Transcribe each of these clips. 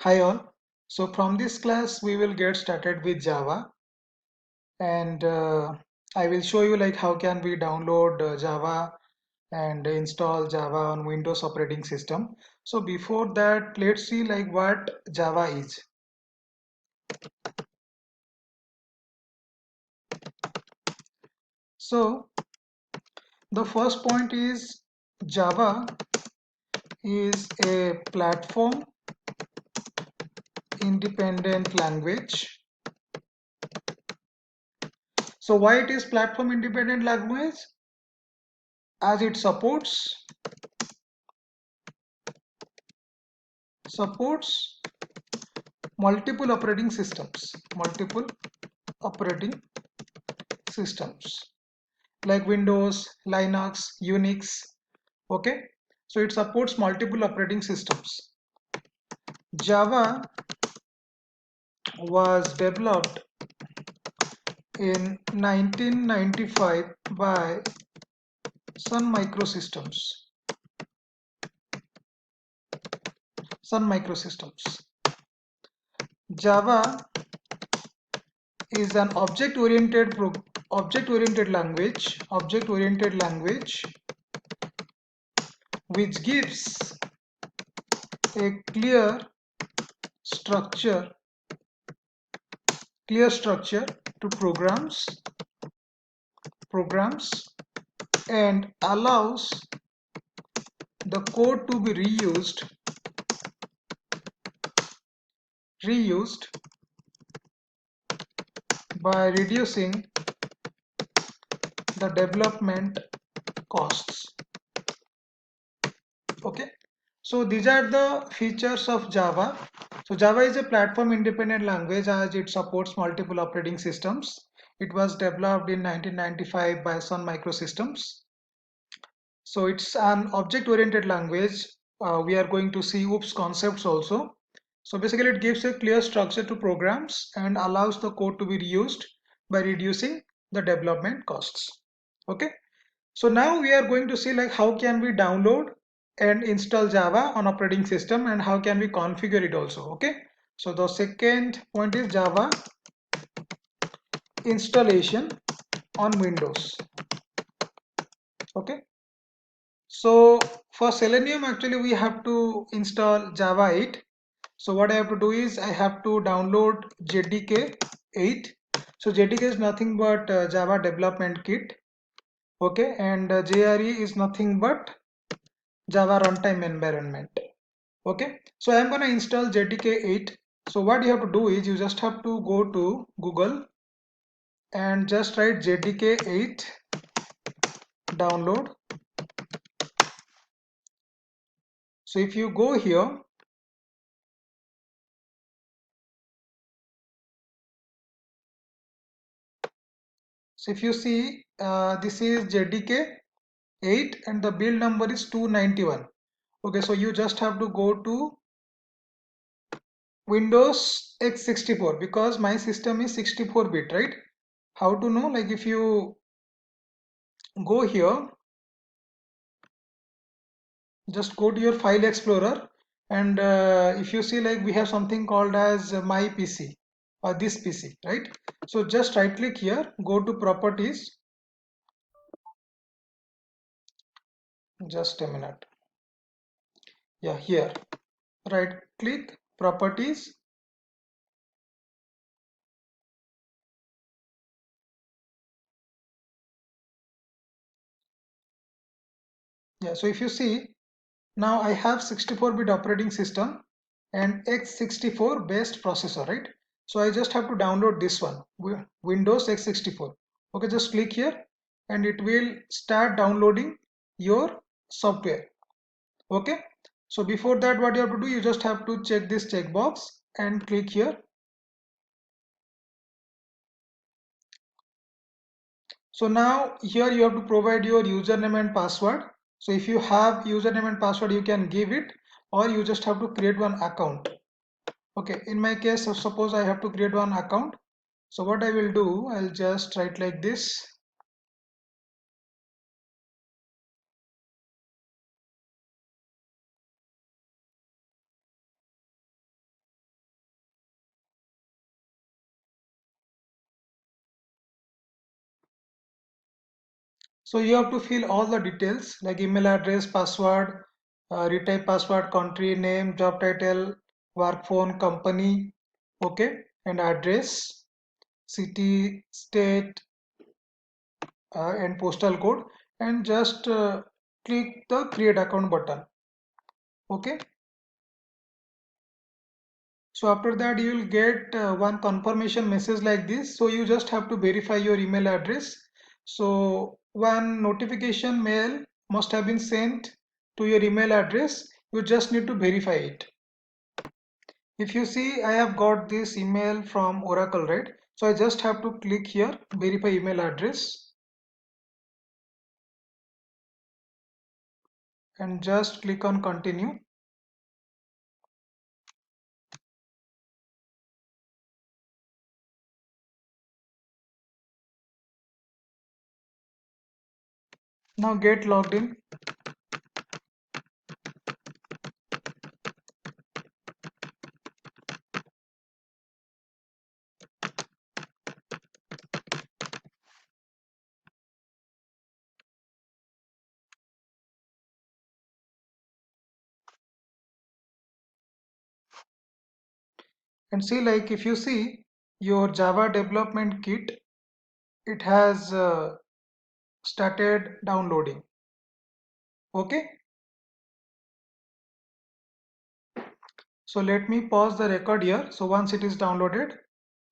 Hi all. So from this class we will get started with Java and I will show you like how can we download Java and install Java on Windows operating system. So before that let's see like what Java is. So the first point is Java is a platform independent language. So why it is platform independent language? As it supports multiple operating systems like Windows, Linux, Unix. Okay, so it supports multiple operating systems. Java was developed in 1995 by Sun Microsystems. Sun Microsystems. Java is an object-oriented language which gives a structure clear structure to programs and allows the code to be reused by reducing the development costs. Okay, so these are the features of Java. So Java is a platform independent language as it supports multiple operating systems. It was developed in 1995 by Sun Microsystems. So it's an object-oriented language. We are going to see OOPS concepts also. So basically it gives a clear structure to programs and allows the code to be reused by reducing the development costs. Okay. So now we are going to see like how can we download and install Java on operating system and how can we configure it also. Okay. So the second point is Java installation on Windows. Okay. So for Selenium, actually we have to install Java 8. So what I have to do is I have to download JDK 8. So JDK is nothing but Java Development Kit. Okay, and JRE is nothing but Java Runtime Environment. Okay, so I'm gonna install JDK 8. So what you have to do is you just have to go to Google and just write JDK 8 download. So if you go here, so if you see this is JDK 8 and the build number is 291. Okay, so you just have to go to Windows x64 because my system is 64-bit, right? How to know? Like if you go here, just go to your file explorer and if you see like we have something called as my PC or this PC, right? So just right click here, go to properties, just a minute. Yeah, here, right click properties. Yeah, so if you see now I have 64-bit operating system and x64 based processor, right? So I just have to download this one, Windows x64. Okay, just click here and it will start downloading your software. Okay, so before that what you have to do, you just have to check this checkbox and click here. So now here you have to provide your username and password. So if you have username and password, you can give it, or you just have to create one account. Okay, in my case, so suppose I have to create one account. So what I will do, I'll just write like this. So you have to fill all the details like email address, password, retype password, country name, job title, work phone, company, okay, and address, city, state, and postal code, and just click the create account button. Okay, so after that you will get one confirmation message like this. So you just have to verify your email address. So one notification mail must have been sent to your email address. You just need to verify it. If you see, I have got this email from Oracle, right? So I just have to click here, verify email address, and just click on continue. Now get logged in. And see, like if you see your Java development kit, it has started downloading. Okay, so let me pause the record here. So once it is downloaded,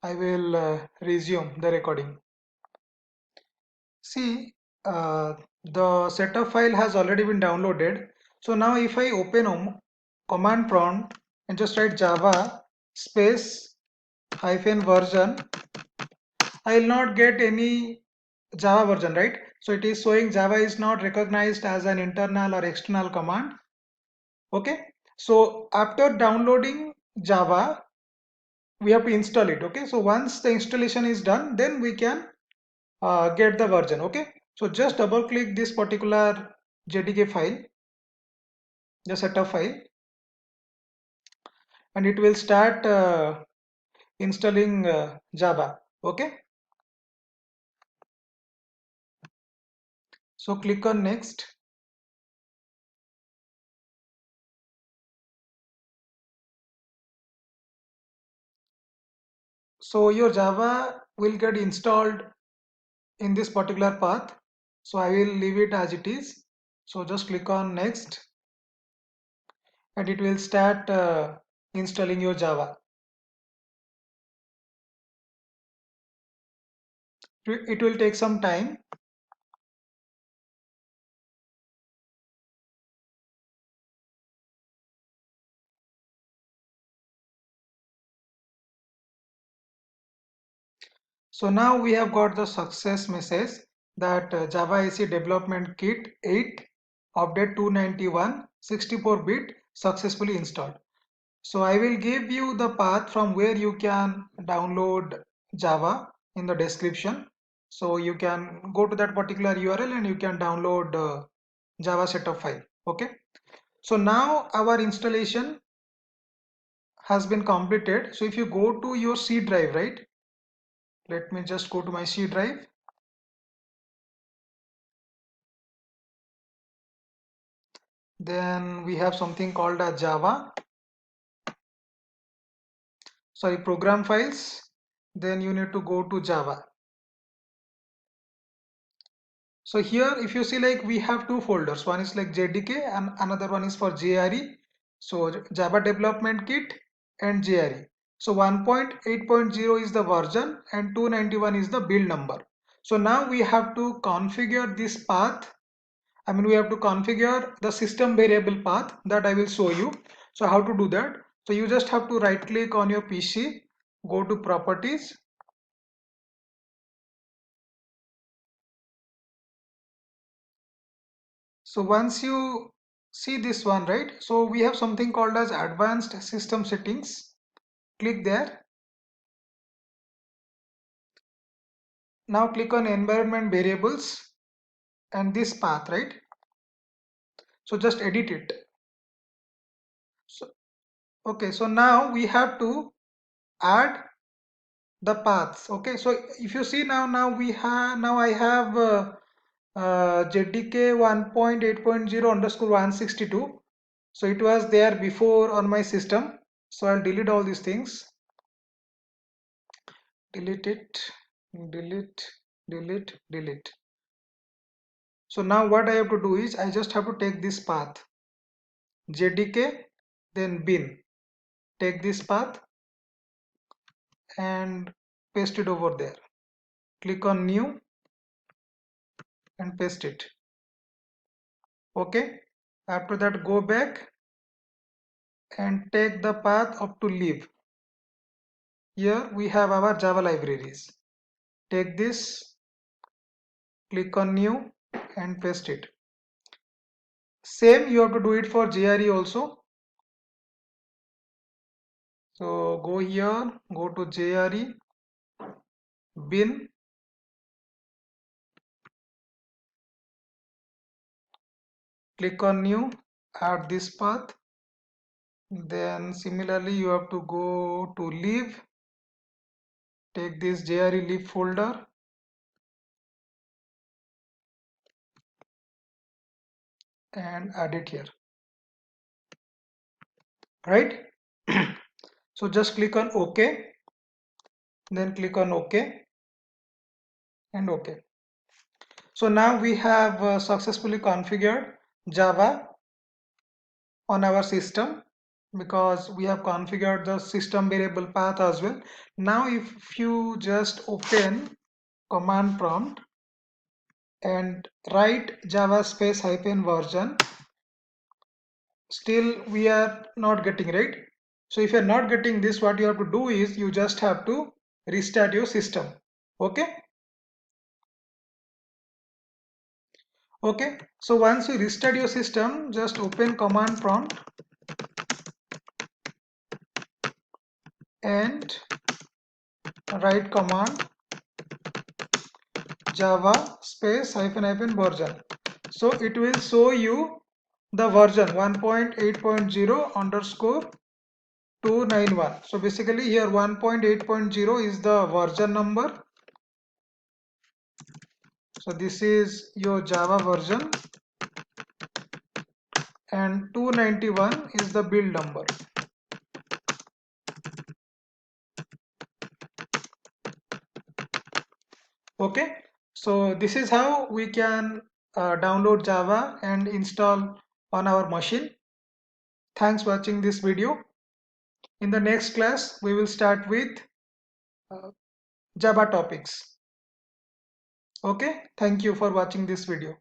I will resume the recording. See, the setup file has already been downloaded. So now if I open command prompt and just write Java space hyphen version, I will not get any Java version, right? So it is showing Java is not recognized as an internal or external command. Okay, so after downloading Java, we have to install it. Okay, so once the installation is done, then we can get the version. Okay, so just double click this particular JDK file, the setup file, and it will start installing Java. Okay, so click on next. So your Java will get installed in this particular path. So I will leave it as it is. So just click on next, and it will start installing your Java. It will take some time. So now we have got the success message that Java IC Development Kit 8 update 291 64-bit successfully installed. So I will give you the path from where you can download Java in the description. So you can go to that particular URL and you can download Java setup file. Okay. So now our installation has been completed. So if you go to your C drive, right? Let me just go to my C drive. Then we have something called a Java, sorry, program files. Then you need to go to Java. So here, if you see, like we have two folders, one is like JDK and another one is for JRE. So Java Development Kit and JRE. So 1.8.0 is the version and 291 is the build number. So now we have to configure this path. I mean, we have to configure the system variable path that I will show you. So how to do that? So you just have to right click on your PC, go to properties. So once you see this one, right? So we have something called as advanced system settings. Click there. Now click on environment variables and this path, right? So just edit it. So, okay, so now we have to add the paths. Okay, so if you see now I have JDK 1.8.0 underscore 162. So it was there before on my system. So I'll delete all these things. Delete it, delete, delete, delete. So now what I have to do is I just have to take this path, JDK, then bin. Take this path and paste it over there. Click on new and paste it. Okay. After that, go back and take the path up to live. Here we have our Java libraries. Take this, click on new and paste it. Same you have to do it for JRE also. So go here, go to JRE, bin, click on new, add this path. Then similarly you have to go to live, take this JRE lib folder and add it here, right? So just click on OK, then click on OK and OK. So now we have successfully configured Java on our system because we have configured the system variable path as well. Now if you just open command prompt and write Java space hyphen version, still we are not getting, right? So if you're not getting this, what you have to do is you just have to restart your system. Okay. Okay, so once you restart your system, just open command prompt and write command java space hyphen hyphen version. So it will show you the version 1.8.0 underscore 291. So basically here 1.8.0 is the version number. So this is your Java version and 291 is the build number. Okay, so this is how we can download Java and install on our machine. Thanks for watching this video. In the next class, we will start with uh, Java topics. Okay, thank you for watching this video.